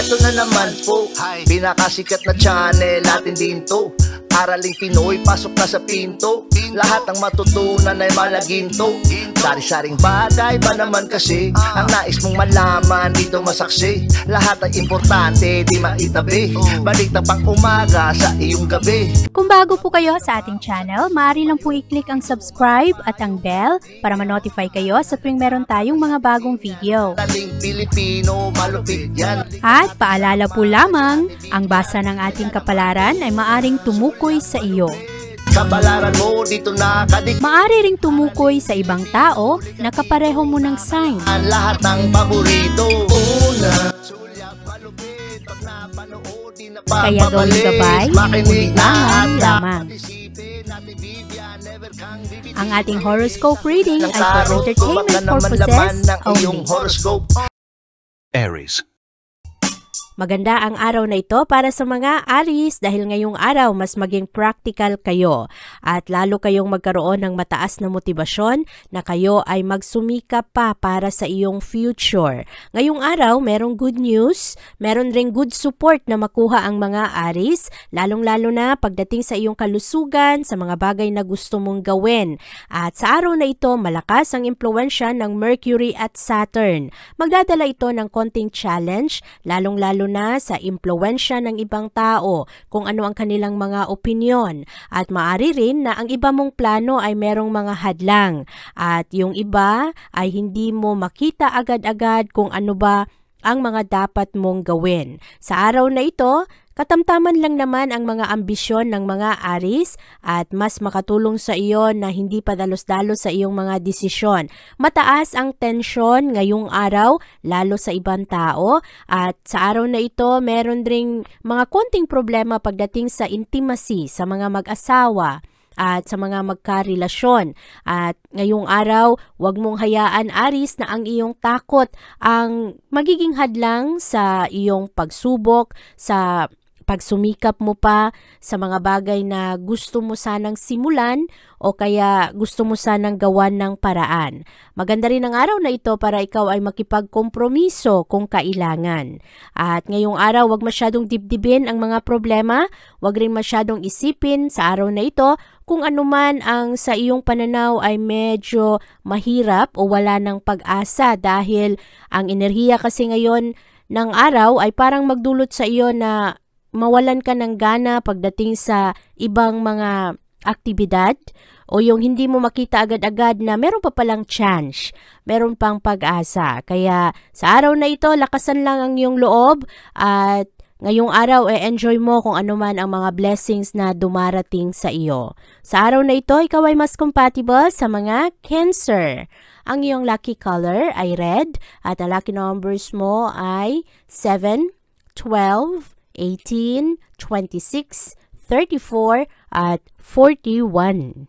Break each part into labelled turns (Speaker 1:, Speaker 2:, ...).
Speaker 1: Eto na naman po, pinakasikat na channel natin din to. Araling Pinoy, pasok na sa pinto. Lahat ng matutunan ay malaginto. Sari-saring bagay ba naman kasi ang nais mong malaman dito masaksi. Lahat ay importante, di maitabi. Balik na pang umaga sa iyong gabi.
Speaker 2: Kung bago po kayo sa ating channel, maaari lang po i-click ang subscribe at ang bell para ma-notify kayo sa tuwing meron tayong mga bagong video.
Speaker 1: Dating Pilipino, malupit yan.
Speaker 2: At paalala po lamang, ang basa ng ating kapalaran ay maaring tumukoy sa iyo.
Speaker 1: Kapalaran mo dito nakadik.
Speaker 2: Maaari ring tumukoy sa ibang tao na kapareho mo ng sign.
Speaker 1: Ang lahat ng paborito. Una, sulyap, malupit. Pag napanood, di na
Speaker 2: Kaya gawing gabay,
Speaker 1: makinig na
Speaker 2: ulilangan
Speaker 1: at
Speaker 2: lamang.
Speaker 1: isipin natin bibigyan, never kang bibigyan.
Speaker 2: Ang ating horoscope reading ay for
Speaker 1: Tarot,
Speaker 2: entertainment
Speaker 1: tumakan naman laman
Speaker 2: purposes
Speaker 1: ng iyong
Speaker 2: only.
Speaker 1: horoscope.
Speaker 3: Aries.
Speaker 2: Maganda ang araw na ito para sa mga Aries dahil ngayong araw mas maging practical kayo at lalo kayong magkaroon ng mataas na motibasyon na kayo ay magsumikap pa para sa iyong future. Ngayong araw merong good news, meron ring good support na makuha ang mga Aries, lalong-lalo na pagdating sa iyong kalusugan, sa mga bagay na gusto mong gawin. At sa araw na ito, malakas ang impluwensya ng Mercury at Saturn. Magdadala ito ng konting challenge, lalong-lalo na sa impluwensya ng ibang tao, kung ano ang kanilang mga opinyon. At maaari rin na ang iba mong plano ay merong mga hadlang. At yung iba ay hindi mo makita agad-agad kung ano ba ang mga dapat mong gawin. Sa araw na ito, katamtaman lang naman ang mga ambisyon ng mga Aries at mas makatulong sa iyo na hindi padalos-dalos sa iyong mga desisyon. Mataas ang tensyon ngayong araw, lalo sa ibang tao. At sa araw na ito, meron ring mga konting problema pagdating sa intimacy sa mga mag-asawa at sa mga magkarelasyon. At ngayong araw, huwag mong hayaan, Aries, na ang iyong takot ang magiging hadlang sa iyong pagsubok, sa pagsumikap mo pa sa mga bagay na gusto mo sanang simulan o kaya gusto mo sanang gawan ng paraan. Maganda rin ang araw na ito para ikaw ay makipagkompromiso kung kailangan. At ngayong araw, huwag masyadong dibdibin ang mga problema, huwag rin masyadong isipin sa araw na ito kung anuman ang sa iyong pananaw ay medyo mahirap o wala ng pag-asa dahil ang enerhiya kasi ngayon ng araw ay parang magdulot sa iyo na mawalan ka ng gana pagdating sa ibang mga aktibidad o yung hindi mo makita agad-agad na meron pa palang chance, meron pang pag-asa. Kaya sa araw na ito, lakasan lang ang iyong loob at ngayong araw enjoy mo kung ano man ang mga blessings na dumarating sa iyo. Sa araw na ito, ikaw ay mas compatible sa mga Cancer. Ang iyong lucky color ay red at ang lucky numbers mo ay 7, 12, 18, 26, 34, at 41.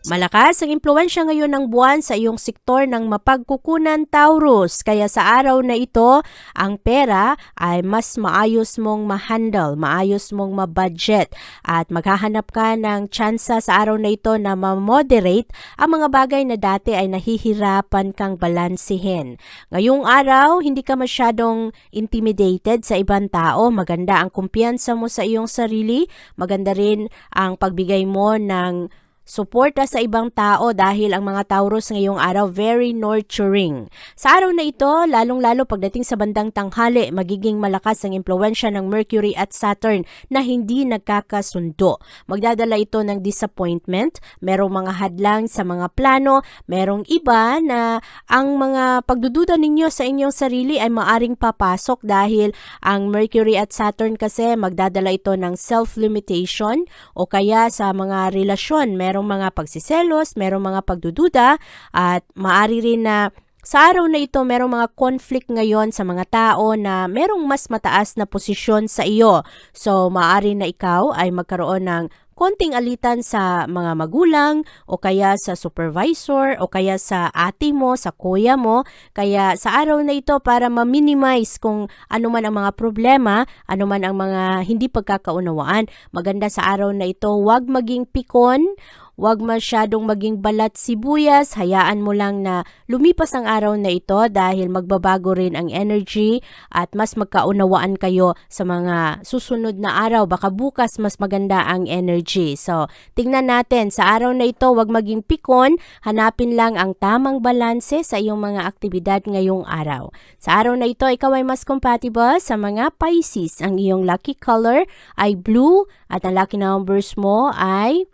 Speaker 2: Malakas ang impluwensya ngayon ng buwan sa iyong sektor ng mapagkukunan, Taurus. Kaya sa araw na ito, ang pera ay mas maayos mong ma-handle, maayos mong ma-budget. At maghahanap ka ng tsansa sa araw na ito na ma-moderate ang mga bagay na dati ay nahihirapan kang balansihin. Ngayong araw, hindi ka masyadong intimidated sa ibang tao. Maganda ang kumpiyansa mo sa iyong sarili. Maganda rin ang pagbigay mo ng suporta sa ibang tao dahil ang mga Taurus ngayong araw very nurturing. Sa araw na ito, lalong-lalo pagdating sa bandang tanghali, magiging malakas ang impluwensya ng Mercury at Saturn na hindi nagkakasundo. Magdadala ito ng disappointment, merong mga hadlang sa mga plano, merong iba na ang mga pagdududa ninyo sa inyong sarili ay maaring papasok dahil ang Mercury at Saturn kasi magdadala ito ng self-limitation o kaya sa mga relasyon, merong mga pagsiselos, merong mga pagdududa at maari rin na sa araw na ito merong mga conflict ngayon sa mga tao na merong mas mataas na posisyon sa iyo. So maari na ikaw ay magkaroon ng konting alitan sa mga magulang o kaya sa supervisor o kaya sa ate mo, sa kuya mo. Kaya sa araw na ito para ma-minimize kung ano man ang mga problema, ano man ang mga hindi pagkakaunawaan, maganda sa araw na ito huwag maging pikon, Huwag masyadong maging balat sibuyas, hayaan mo lang na lumipas ang araw na ito dahil magbabago rin ang energy at mas magkaunawaan kayo sa mga susunod na araw. Baka bukas mas maganda ang energy. So, tingnan natin sa araw na ito, huwag maging pikon, hanapin lang ang tamang balanse sa iyong mga aktibidad ngayong araw. Sa araw na ito, ikaw ay mas compatible sa mga Pisces. Ang iyong lucky color ay blue at ang lucky numbers mo ay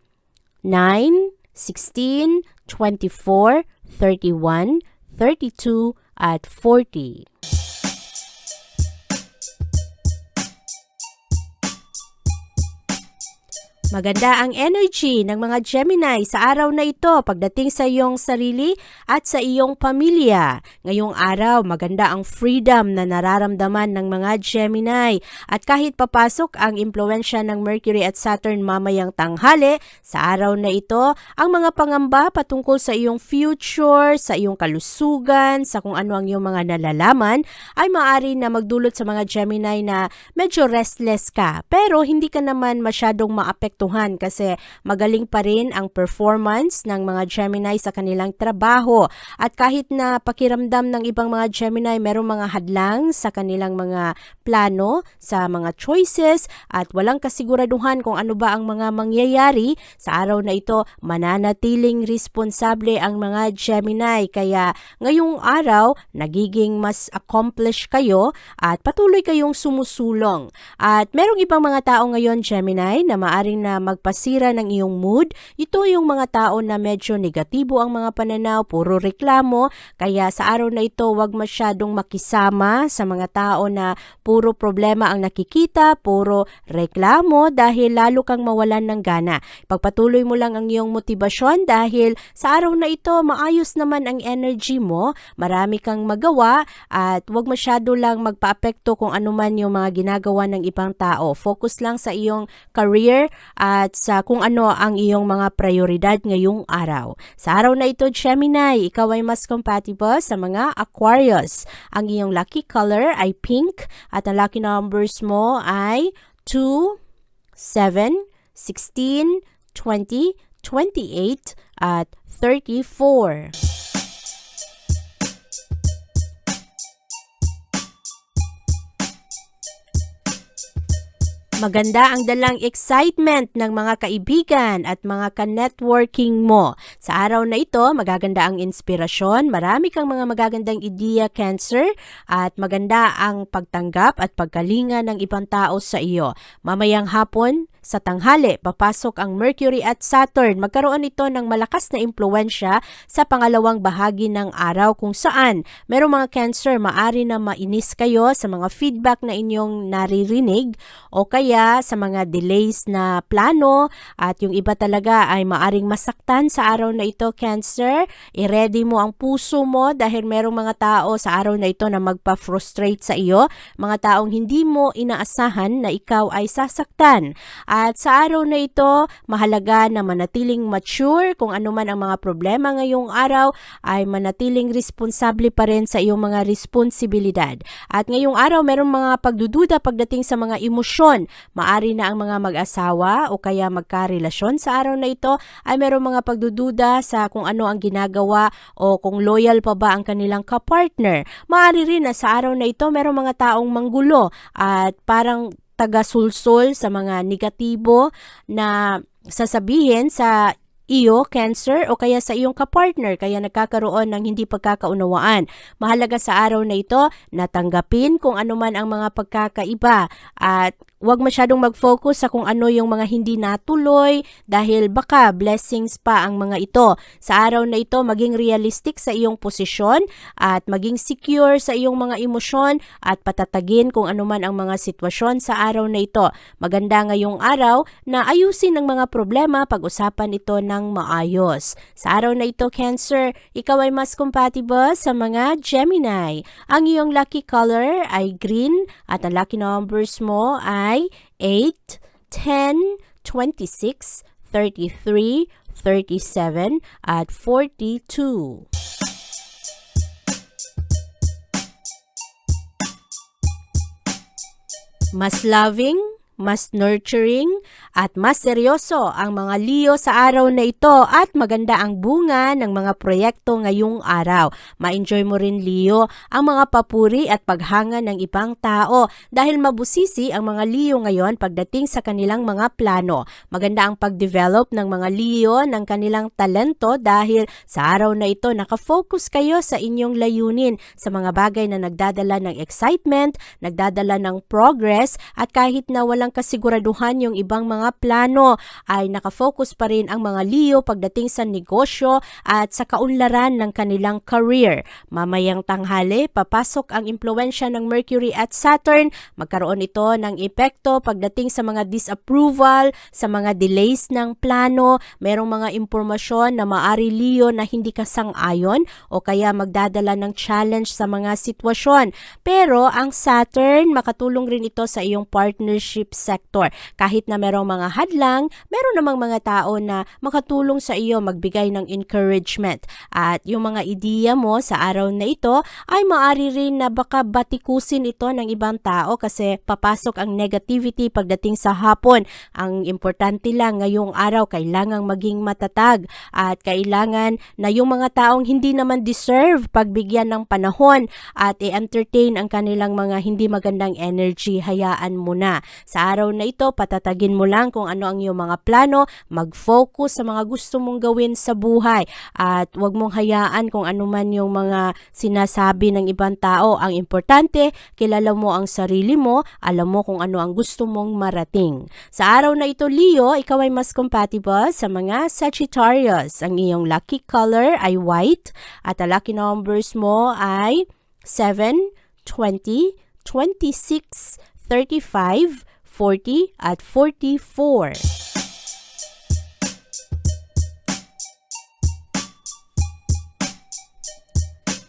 Speaker 2: 9, 16, 24, 31, 32, at 40. Maganda ang energy ng mga Gemini sa araw na ito pagdating sa iyong sarili at sa iyong pamilya. Ngayong araw, maganda ang freedom na nararamdaman ng mga Gemini. At kahit papasok ang impluensya ng Mercury at Saturn mamayang tanghali, sa araw na ito, ang mga pangamba patungkol sa iyong future, sa iyong kalusugan, sa kung ano ang iyong mga nalalaman, ay maaari na magdulot sa mga Gemini na medyo restless ka. Pero hindi ka naman masyadong maapektuhan kasi magaling pa rin ang performance ng mga Gemini sa kanilang trabaho. At kahit na pakiramdam ng ibang mga Gemini merong mga hadlang sa kanilang mga plano, sa mga choices at walang kasiguraduhan kung ano ba ang mga mangyayari, sa araw na ito mananatiling responsable ang mga Gemini. Kaya ngayong araw nagiging mas accomplished kayo at patuloy kayong sumusulong. At merong ibang mga tao ngayon Gemini na maaring na magpasira ng iyong mood. Ito yung mga tao na medyo negatibo ang mga pananaw, puro reklamo. Kaya sa araw na ito, huwag masyadong makisama sa mga tao na puro problema ang nakikita, puro reklamo dahil lalo kang mawalan ng gana. Pagpatuloy mo lang ang iyong motibasyon dahil sa araw na ito, maayos naman ang energy mo, marami kang magawa at huwag masyado lang magpaapekto kung ano man yung mga ginagawa ng ibang tao. Focus lang sa iyong career at sa kung ano ang iyong mga prioridad ngayong araw. Sa araw na ito, Gemini, ikaw ay mas compatible sa mga Aquarius. Ang iyong lucky color ay pink at ang lucky numbers mo ay 2, 7, 16, 20, 28, at 34. Maganda ang dalang excitement ng mga kaibigan at mga ka-networking mo. Sa araw na ito, magaganda ang inspirasyon, marami kang mga magagandang ideya, Cancer, at maganda ang pagtanggap at pagkalinga ng ibang tao sa iyo. Mamayang hapon, sa tanghali, papasok ang Mercury at Saturn. Magkaroon ito ng malakas na impluensya sa pangalawang bahagi ng araw kung saan merong mga Cancer, maari na mainis kayo sa mga feedback na inyong naririnig o kaya sa mga delays na plano at yung iba talaga ay maaring masaktan sa araw na ito, Cancer. I-ready mo ang puso mo dahil merong mga tao sa araw na ito na magpa-frustrate sa iyo, mga taong hindi mo inaasahan na ikaw ay sasaktan. At sa araw na ito, mahalaga na manatiling mature kung ano man ang mga problema ngayong araw ay manatiling responsable pa rin sa iyong mga responsibilidad. At ngayong araw, merong mga pagdududa pagdating sa mga emosyon. Maari na ang mga mag-asawa o kaya magkarelasyon sa araw na ito ay merong mga pagdududa sa kung ano ang ginagawa o kung loyal pa ba ang kanilang kapartner. Maari rin na sa araw na ito, merong mga taong manggulo at parang taga-sulsul sa mga negatibo na sasabihin sa iyo, Cancer, o kaya sa iyong kapartner, kaya nagkakaroon ng hindi pagkakaunawaan. Mahalaga sa araw na ito na tanggapin kung ano man ang mga pagkakaiba at huwag masyadong mag-focus sa kung ano yung mga hindi natuloy dahil baka blessings pa ang mga ito. Sa araw na ito, maging realistic sa iyong posisyon at maging secure sa iyong mga emosyon at patatagin kung ano man ang mga sitwasyon sa araw na ito. Maganda ngayong araw na ayusin ang mga problema, pag-usapan ito ng maayos. Sa araw na ito, Cancer, ikaw ay mas compatible sa mga Gemini. Ang iyong lucky color ay green at ang lucky numbers mo ay 8, 10, 26, 33, 37, at 42. Mas loving, mas nurturing, at mas seryoso ang mga Leo sa araw na ito at maganda ang bunga ng mga proyekto ngayong araw. Ma-enjoy mo rin Leo ang mga papuri at paghanga ng ibang tao dahil mabusisi ang mga Leo ngayon pagdating sa kanilang mga plano. Maganda ang pag-develop ng mga Leo ng kanilang talento dahil sa araw na ito nakafocus kayo sa inyong layunin sa mga bagay na nagdadala ng excitement, nagdadala ng progress at kahit na walang kasiguraduhan yung ibang mga plano ay nakafocus pa rin ang mga Leo pagdating sa negosyo at sa kaunlaran ng kanilang career. Mamayang tanghali, papasok ang impluwensya ng Mercury at Saturn. Magkaroon ito ng epekto pagdating sa mga disapproval, sa mga delays ng plano, merong mga impormasyon na maari Leo na hindi ka sang-ayon o kaya magdadala ng challenge sa mga sitwasyon. Pero ang Saturn, makatulong rin ito sa iyong partnership sector. Kahit na merong mga hadlang, meron namang mga tao na makatulong sa iyo magbigay ng encouragement. At yung mga ideya mo sa araw na ito ay maari rin na baka batikusin ito ng ibang tao kasi papasok ang negativity pagdating sa hapon. Ang importante lang ngayong araw, kailangang maging matatag at kailangan na yung mga taong hindi naman deserve pagbigyan ng panahon at i-entertain ang kanilang mga hindi magandang energy, hayaan mo na. Sa araw na ito, patatagin mo lang kung ano ang iyong mga plano, mag-focus sa mga gusto mong gawin sa buhay at huwag mong hayaan kung ano man yung mga sinasabi ng ibang tao. Ang importante, kilala mo ang sarili mo, alam mo kung ano ang gusto mong marating. Sa araw na ito, Leo, ikaw ay mas compatible sa mga Sagittarius. Ang iyong lucky color ay white at ang lucky numbers mo ay 7, 20, 26, 35, 40 at 44.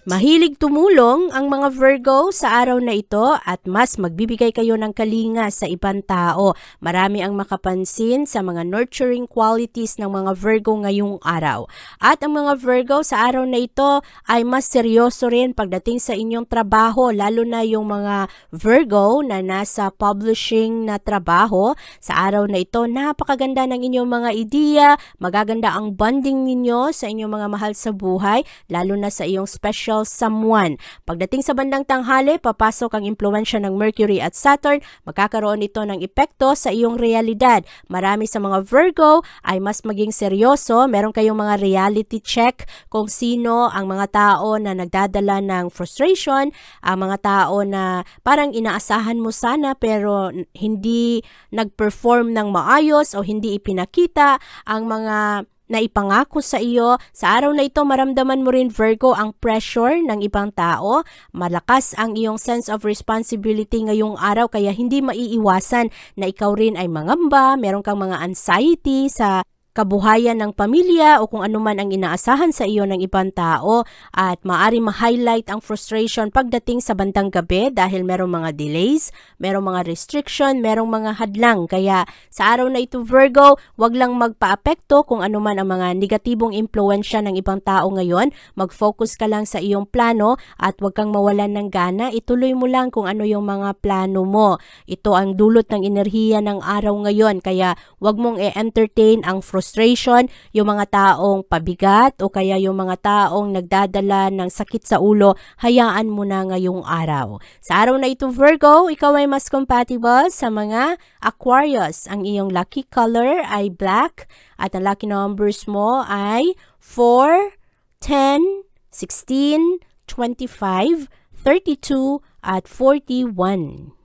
Speaker 2: Mahilig tumulong ang mga Virgo sa araw na ito at mas magbibigay kayo ng kalinga sa ibang tao. Marami ang makapansin sa mga nurturing qualities ng mga Virgo ngayong araw. At ang mga Virgo sa araw na ito ay mas seryoso rin pagdating sa inyong trabaho, lalo na yung mga Virgo na nasa publishing na trabaho. Sa araw na ito, napakaganda ng inyong mga ideya, magaganda ang bonding ninyo sa inyong mga mahal sa buhay, lalo na sa iyong special someone. Pagdating sa bandang tanghali, papasok ang impluwensya ng Mercury at Saturn, magkakaroon ito ng epekto sa iyong realidad. Marami sa mga Virgo ay mas maging seryoso, meron kayong mga reality check kung sino ang mga tao na nagdadala ng frustration, ang mga tao na parang inaasahan mo sana pero hindi nag-perform ng maayos o hindi ipinakita ang mga na ipangako sa iyo. Sa araw na ito, maramdaman mo rin Virgo ang pressure ng ibang tao. Malakas ang iyong sense of responsibility ngayong araw kaya hindi maiiwasan na ikaw rin ay mangamba, meron kang mga anxiety sa kabuhayan ng pamilya o kung ano man ang inaasahan sa iyo ng ibang tao at maaari ma-highlight ang frustration pagdating sa bandang gabi dahil merong mga delays, merong mga restriction, merong mga hadlang. Kaya sa araw na ito Virgo, wag lang magpaapekto kung ano man ang mga negatibong impluwensya ng ibang tao ngayon. Mag-focus ka lang sa iyong plano at wag kang mawalan ng gana. Ituloy mo lang kung ano yung mga plano mo. Ito ang dulot ng enerhiya ng araw ngayon kaya wag mong i-entertain ang frustration, yung mga taong pabigat o kaya yung mga taong nagdadala ng sakit sa ulo, hayaan mo na ngayong araw. Sa araw na ito Virgo, ikaw ay mas compatible sa mga Aquarius. Ang iyong lucky color ay black at ang lucky numbers mo ay 4, 10, 16, 25, 32 at 41.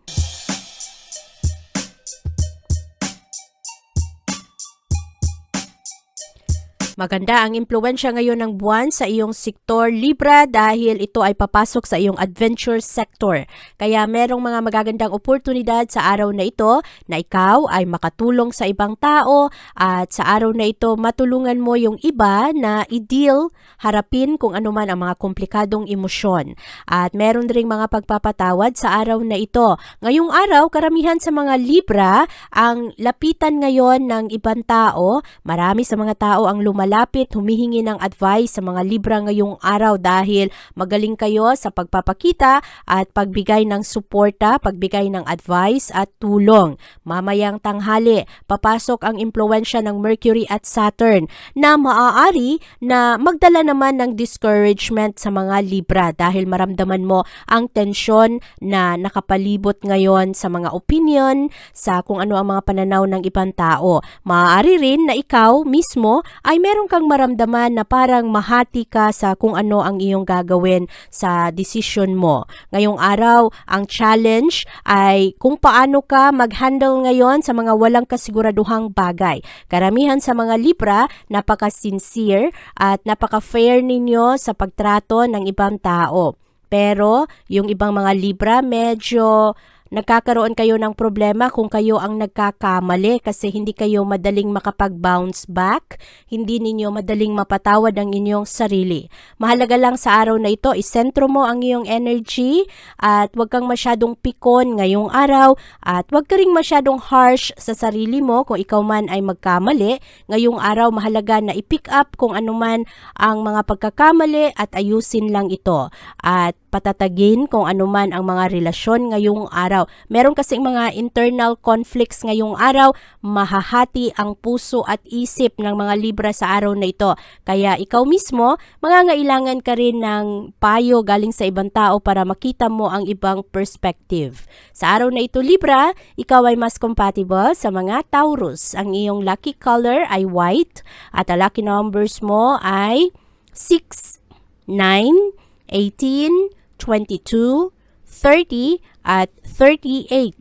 Speaker 2: Maganda ang impluwensya ngayon ng buwan sa iyong sektor Libra dahil ito ay papasok sa iyong adventure sector. Kaya merong mga magagandang oportunidad sa araw na ito na ikaw ay makatulong sa ibang tao at sa araw na ito matulungan mo yung iba na i-deal, harapin kung ano man ang mga komplikadong emosyon. At meron ring mga pagpapatawad sa araw na ito. Ngayong araw, karamihan sa mga Libra ang lapitan ngayon ng ibang tao. Marami sa mga tao ang lumalapit lumalapit, humihingi ng advice sa mga Libra ngayong araw dahil magaling kayo sa pagpapakita at pagbigay ng suporta, pagbigay ng advice at tulong. Mamayang tanghali, papasok ang impluwensya ng Mercury at Saturn na maaari na magdala naman ng discouragement sa mga Libra dahil maramdaman mo ang tensyon na nakapalibot ngayon sa mga opinion, sa kung ano ang mga pananaw ng ibang tao. Maaari rin na ikaw mismo ay meron kang maramdaman na parang mahati ka sa kung ano ang iyong gagawin sa desisyon mo. Ngayong araw, ang challenge ay kung paano ka mag-handle ngayon sa mga walang kasiguraduhang bagay. Karamihan sa mga Libra, napaka-sincere at napaka-fair ninyo sa pagtrato ng ibang tao. Pero yung ibang mga Libra, medyo nagkakaroon kayo ng problema kung kayo ang nagkakamali kasi hindi kayo madaling makapag-bounce back, hindi ninyo madaling mapatawad ang inyong sarili. Mahalaga lang sa araw na ito, isentro mo ang iyong energy at huwag kang masyadong pikon ngayong araw at huwag ka ring masyadong harsh sa sarili mo kung ikaw man ay magkamali. Ngayong araw, mahalaga na i-pick up kung ano man ang mga pagkakamali at ayusin lang ito. At patatagin kung ano man ang mga relasyon ngayong araw. Meron kasing mga internal conflicts ngayong araw, mahahati ang puso at isip ng mga Libra sa araw na ito. Kaya ikaw mismo, mangangailangan ka rin ng payo galing sa ibang tao para makita mo ang ibang perspective. Sa araw na ito, Libra, ikaw ay mas compatible sa mga Taurus. Ang iyong lucky color ay white at ang lucky numbers mo ay 6, 9, 18, 22, 30, at 38.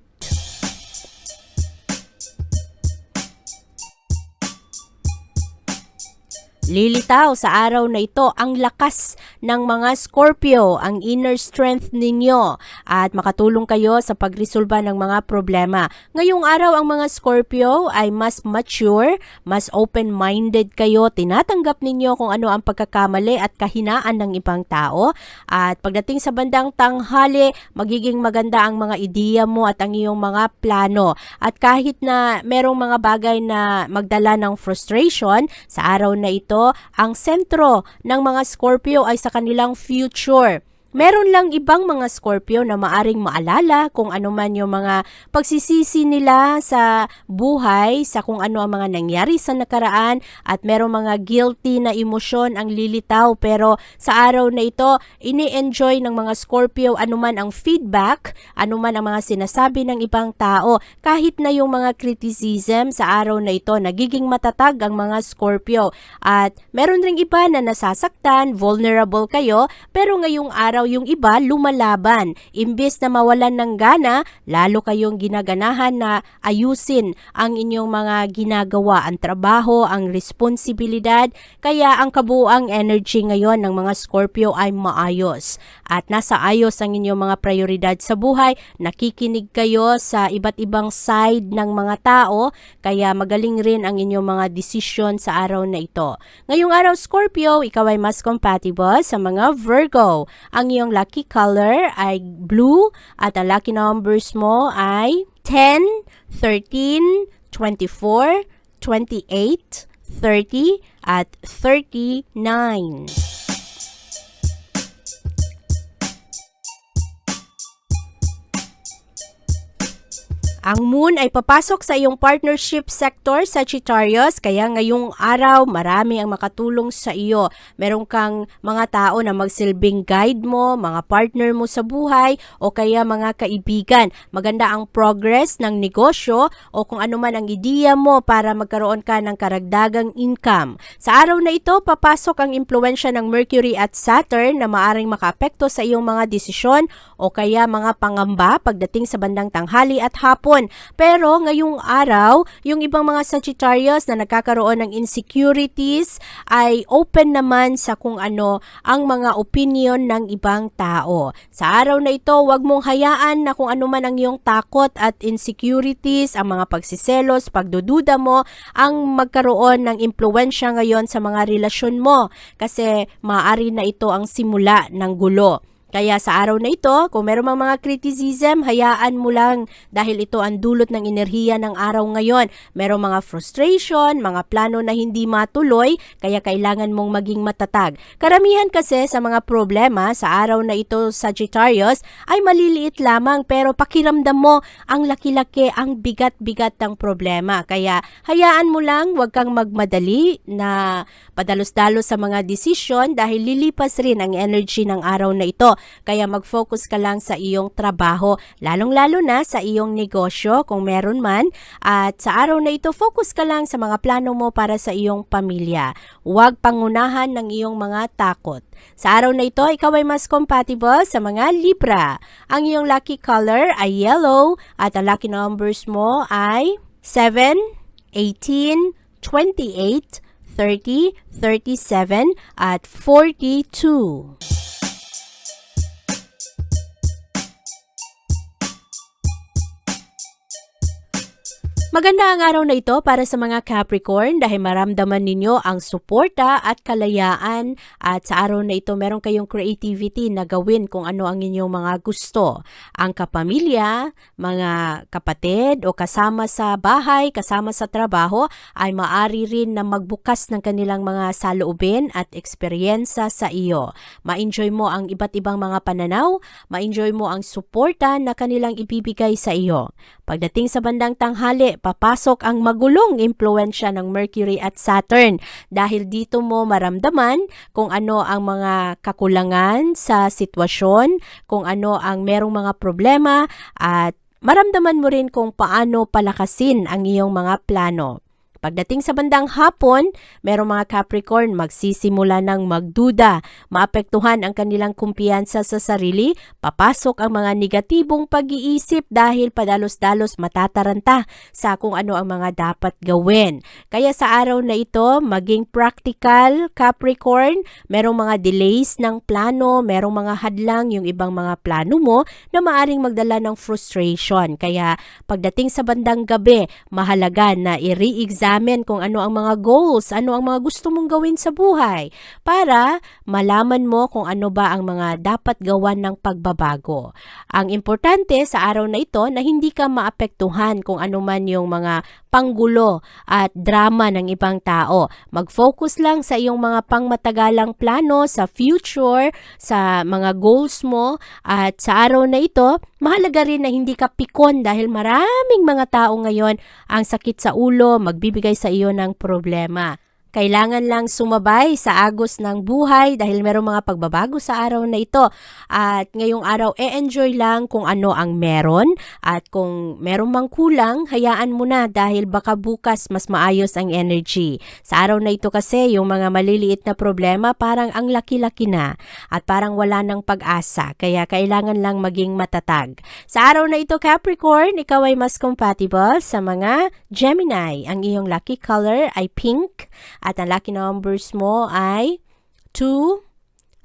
Speaker 2: Lilitaw sa araw na ito ang lakas ng mga Scorpio, ang inner strength ninyo at makatulong kayo sa pagresolba ng mga problema. Ngayong araw ang mga Scorpio ay mas mature, mas open-minded kayo, tinatanggap ninyo kung ano ang pagkakamali at kahinaan ng ibang tao at pagdating sa bandang tanghali, magiging maganda ang mga ideya mo at ang iyong mga plano at kahit na merong mga bagay na magdala ng frustration, sa araw na ito ang sentro ng mga Scorpio ay sa kanilang future. Meron lang ibang mga Scorpio na maaring maalala kung ano man yung mga pagsisisi nila sa buhay, sa kung ano ang mga nangyari sa nakaraan at merong mga guilty na emosyon ang lilitaw. Pero sa araw na ito, ini-enjoy ng mga Scorpio anuman ang feedback, anuman ang mga sinasabi ng ibang tao. Kahit na yung mga criticism sa araw na ito, nagiging matatag ang mga Scorpio. At meron ring iba na nasasaktan, vulnerable kayo, pero ngayong araw yung iba lumalaban. Imbes na mawalan ng gana, lalo kayong ginaganahan na ayusin ang inyong mga ginagawa, ang trabaho, ang responsibilidad. Kaya ang kabuuang energy ngayon ng mga Scorpio ay maayos. At nasa ayos ang inyong mga prioridad sa buhay. Nakikinig kayo sa iba't ibang side ng mga tao. Kaya magaling rin ang inyong mga desisyon sa araw na ito. Ngayong araw, Scorpio, ikaw ay mas compatible sa mga Virgo. Ang iyong lucky color ay blue at ang lucky numbers mo ay 10, 13, 24, 28, 30 at 39. Ang moon ay papasok sa iyong partnership sector, Sagittarius, kaya ngayong araw marami ang makatulong sa iyo. Meron kang mga tao na magsilbing guide mo, mga partner mo sa buhay o kaya mga kaibigan. Maganda ang progress ng negosyo o kung ano man ang ideya mo para magkaroon ka ng karagdagang income. Sa araw na ito, papasok ang impluwensya ng Mercury at Saturn na maaring makaapekto sa iyong mga desisyon o kaya mga pangamba pagdating sa bandang tanghali at hapon. Pero ngayong araw, yung ibang mga Sagittarius na nagkakaroon ng insecurities ay open naman sa kung ano ang mga opinion ng ibang tao. Sa araw na ito, huwag mong hayaan na kung ano man ang iyong takot at insecurities, ang mga pagsiselos, pagdududa mo, ang magkaroon ng impluwensya ngayon sa mga relasyon mo kasi maaari na ito ang simula ng gulo. Kaya sa araw na ito, kung meron mang mga criticism, hayaan mo lang dahil ito ang dulot ng enerhiya ng araw ngayon. Merong mga frustration, mga plano na hindi matuloy, kaya kailangan mong maging matatag. Karamihan kasi sa mga problema sa araw na ito, Sagittarius, ay maliliit lamang pero pakiramdam mo ang laki-laki, ang bigat-bigat ng problema. Kaya hayaan mo lang, huwag kang magmadali na padalos-dalos sa mga desisyon dahil lilipas rin ang energy ng araw na ito. Kaya mag-focus ka lang sa iyong trabaho, lalong-lalo na sa iyong negosyo kung meron man. At sa araw na ito, focus ka lang sa mga plano mo para sa iyong pamilya. Huwag pangunahan ng iyong mga takot. Sa araw na ito, ikaw ay mas compatible sa mga Libra. Ang iyong lucky color ay yellow at ang lucky numbers mo ay 7, 18, 28, 30, 37 at 42. Maganda ang araw na ito para sa mga Capricorn dahil maramdaman ninyo ang suporta at kalayaan at sa araw na ito meron kayong creativity na gawin kung ano ang inyong mga gusto. Ang kapamilya, mga kapatid o kasama sa bahay, kasama sa trabaho ay maari rin na magbukas ng kanilang mga saloobin at eksperyensa sa iyo. Ma-enjoy mo ang iba't ibang mga pananaw, ma-enjoy mo ang suporta na kanilang ibibigay sa iyo. Pagdating sa bandang tanghali, papasok ang magulong impluensya ng Mercury at Saturn dahil dito mo maramdaman kung ano ang mga kakulangan sa sitwasyon, kung ano ang merong mga problema at maramdaman mo rin kung paano palakasin ang iyong mga plano. Pagdating sa bandang hapon, merong mga Capricorn magsisimula ng magduda, maapektuhan ang kanilang kumpiyansa sa sarili, papasok ang mga negatibong pag-iisip dahil padalos-dalos matataranta sa kung ano ang mga dapat gawin. Kaya sa araw na ito, maging practical, Capricorn, merong mga delays ng plano, merong mga hadlang yung ibang mga plano mo na maaring magdala ng frustration. Kaya pagdating sa bandang gabi, mahalaga na i-re-examine kung ano ang mga goals, ano ang mga gusto mong gawin sa buhay para malaman mo kung ano ba ang mga dapat gawan ng pagbabago. Ang importante sa araw na ito na hindi ka maapektuhan kung ano man yung mga panggulo at drama ng ibang tao. Mag-focus lang sa iyong mga pangmatagalang plano, sa future, sa mga goals mo at sa araw na ito, mahalaga rin na hindi ka pikon dahil maraming mga tao ngayon ang sakit sa ulo, magbibigay sa iyo ng problema. Kailangan lang sumabay sa agos ng buhay dahil merong mga pagbabago sa araw na ito. At ngayong araw, enjoy lang kung ano ang meron. At kung merong mang kulang, hayaan mo na dahil baka bukas mas maayos ang energy. Sa araw na ito kasi, yung mga maliliit na problema parang ang laki-laki na. At parang wala ng pag-asa. Kaya kailangan lang maging matatag. Sa araw na ito, Capricorn, ikaw ay mas compatible sa mga Gemini. Ang iyong lucky color ay pink. At ang lucky numbers mo ay 2,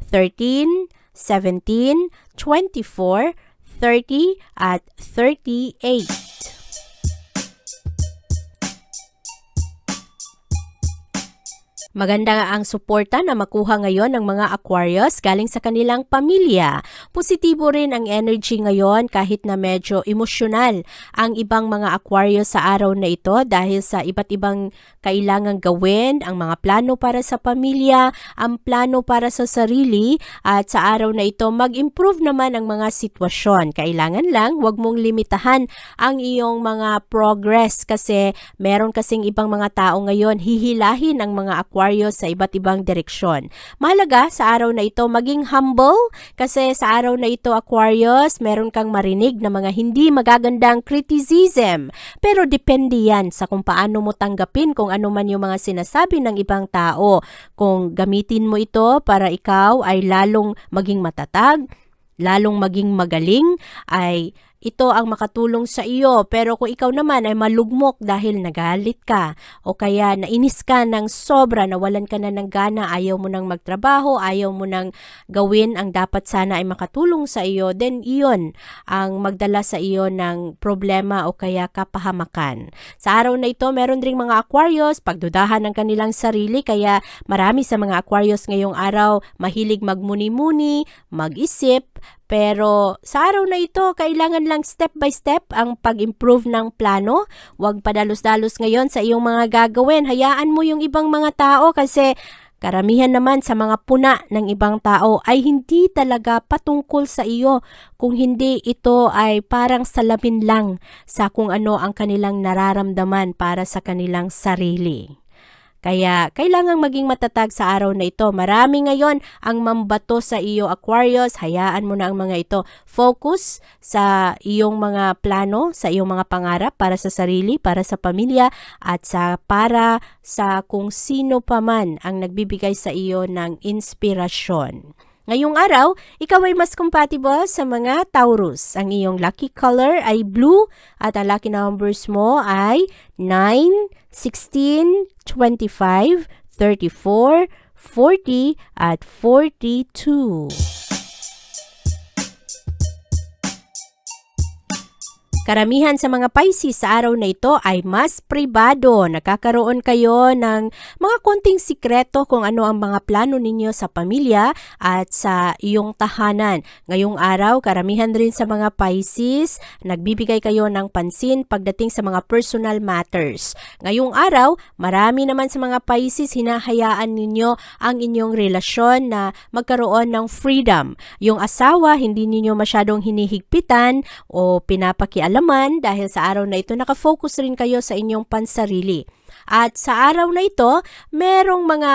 Speaker 2: 13, 17, 24, 30 at 38. Maganda nga ang suporta na makuha ngayon ng mga Aquarius galing sa kanilang pamilya. Positibo rin ang energy ngayon kahit na medyo emosyonal ang ibang mga Aquarius sa araw na ito dahil sa iba't ibang kailangang gawin, ang mga plano para sa pamilya, ang plano para sa sarili at sa araw na ito mag-improve naman ang mga sitwasyon. Kailangan lang huwag mong limitahan ang iyong mga progress kasi meron kasing ibang mga tao ngayon hihilahin ang mga Aquarius sa iba't ibang direksyon. Mahalaga sa araw na ito maging humble kasi sa araw na ito Aquarius, meron kang marinig na mga hindi magagandang criticism. Pero depende yan sa kung paano mo tanggapin kung ano man yung mga sinasabi ng ibang tao. Kung gamitin mo ito para ikaw ay lalong maging matatag, lalong maging magaling, ay ito ang makatulong sa iyo. Pero kung ikaw naman ay malugmok dahil nagalit ka o kaya nainis ka ng sobra, nawalan ka na ng gana, ayaw mo nang magtrabaho, ayaw mo nang gawin ang dapat sana ay makatulong sa iyo, then iyon ang magdala sa iyo ng problema o kaya kapahamakan. Sa araw na ito, meron ring mga Aquarius, pagdudahan ng kanilang sarili, kaya marami sa mga Aquarius ngayong araw mahilig magmuni-muni, mag-isip, pero sa araw na ito, kailangan lang step by step ang pag-improve ng plano. Huwag padalos-dalos ngayon sa iyong mga gagawin. Hayaan mo yung ibang mga tao kasi karamihan naman sa mga puna ng ibang tao ay hindi talaga patungkol sa iyo. Kung hindi, ito ay parang salamin lang sa kung ano ang kanilang nararamdaman para sa kanilang sarili. Kaya kailangang maging matatag sa araw na ito. Marami ngayon ang mambato sa iyo, Aquarius. Hayaan mo na ang mga ito. Focus sa iyong mga plano, sa iyong mga pangarap para sa sarili, para sa pamilya, at para sa kung sino pa man ang nagbibigay sa iyo ng inspirasyon. Ngayong araw, ikaw ay mas compatible sa mga Taurus. Ang iyong lucky color ay blue at ang lucky numbers mo ay 9, 16, 25, 34, 40 at 42. Karamihan sa mga Pisces sa araw na ito ay mas pribado. Nakakaroon kayo ng mga konting sikreto kung ano ang mga plano ninyo sa pamilya at sa iyong tahanan. Ngayong araw, karamihan rin sa mga Pisces, nagbibigay kayo ng pansin pagdating sa mga personal matters. Ngayong araw, marami naman sa mga Pisces, hinahayaan ninyo ang inyong relasyon na magkaroon ng freedom. Yung asawa, hindi ninyo masyadong hinihigpitan o pinapakialaman dahil sa araw na ito nakafocus rin kayo sa inyong pansarili. At sa araw na ito, merong mga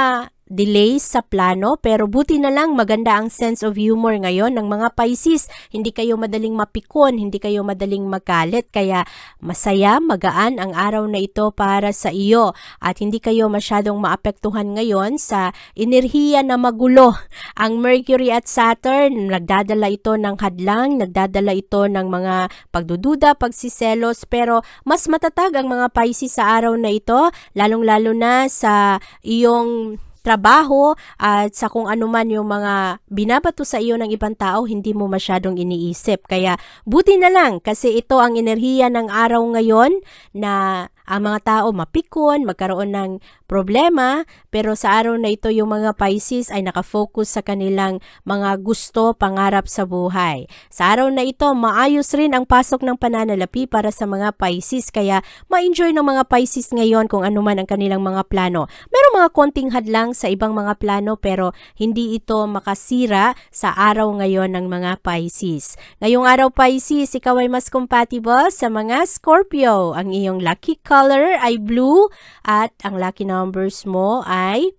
Speaker 2: delays sa plano pero buti na lang maganda ang sense of humor ngayon ng mga Pisces. Hindi kayo madaling mapikon, hindi kayo madaling magalit kaya masaya, magaan ang araw na ito para sa iyo at hindi kayo masyadong maapektuhan ngayon sa enerhiya na magulo. Ang Mercury at Saturn, nagdadala ito ng hadlang, nagdadala ito ng mga pagdududa, pagsiselos pero mas matatag ang mga Pisces sa araw na ito lalong-lalo na sa iyong trabaho at sa kung ano man yung mga binabato sa iyo ng ibang tao, hindi mo masyadong iniisip. Kaya buti na lang kasi ito ang enerhiya ng araw ngayon na ang mga tao mapikon, magkaroon ng problema, pero sa araw na ito yung mga Pisces ay nakafocus sa kanilang mga gusto, pangarap sa buhay. Sa araw na ito, maayos rin ang pasok ng pananalapi para sa mga Pisces, kaya ma-enjoy ng mga Pisces ngayon kung ano man ang kanilang mga plano. Merong mga konting hadlang sa ibang mga plano pero hindi ito makasira sa araw ngayon ng mga Pisces. Ngayong araw Pisces, ikaw ay mas compatible sa mga Scorpio. Ang iyong lucky color ay blue at ang lucky numbers mo ay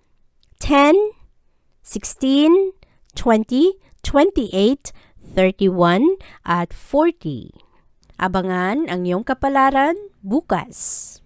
Speaker 2: 10, 16, 20, 28, 31 at 40. Abangan ang iyong kapalaran bukas.